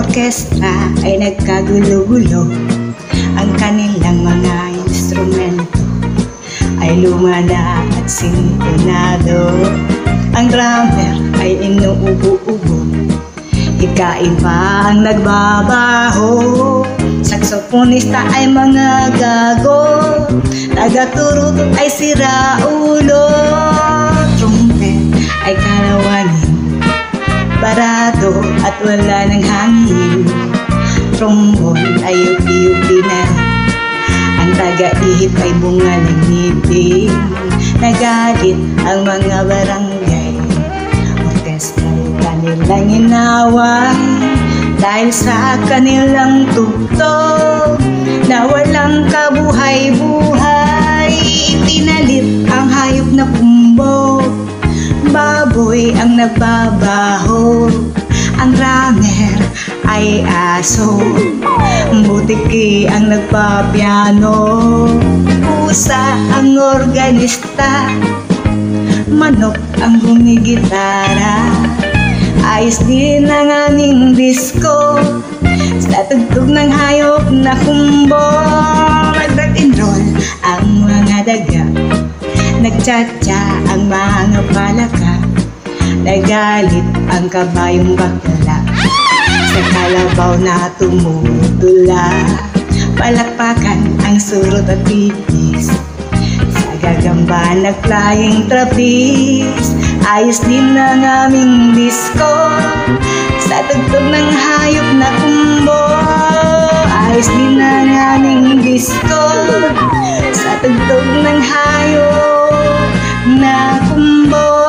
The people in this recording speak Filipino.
orkestra ay nagkagulo-gulo. Ang kanilang mga instrumento ay lumana at sintonado. Ang drummer ay inuubo-ubo, ikaiba ang nagbabaho. Saksoponista ay mga gago, tagaturo ay siraulo. Trumpet ay kalawanin, barado at wala ng hangin. Trombone ay upi-upi na, ang taga-ihip ay bunga ng ngipin. Nagalit ang mga barangay, orkestra'y kanilang inaway. Dahil sa kanilang tugtog na walang kabuhay-buhay, pinalit ang hayop na pumbog, baboy ang nagbabaho. Ang drummer ay aso, butiki ang nagpapiano. Pusa ang organista, manok ang humigitara. Ayos din ang aming disco sa tugtog ng hayop na kumbo. Nag-rock and roll ang mga daga, nagtsatsa ang mga palaka. Nagalit ang kabayong bakla sa kalabaw na tumutula. Palakpakan ang surot at pipis, sa gagamba nag-flying trapeze. Ayos din ang aming disco sa tugtog ng hayop na kumbo. Ayos din ang aming disco sa tugtog ng hayop na kumbo.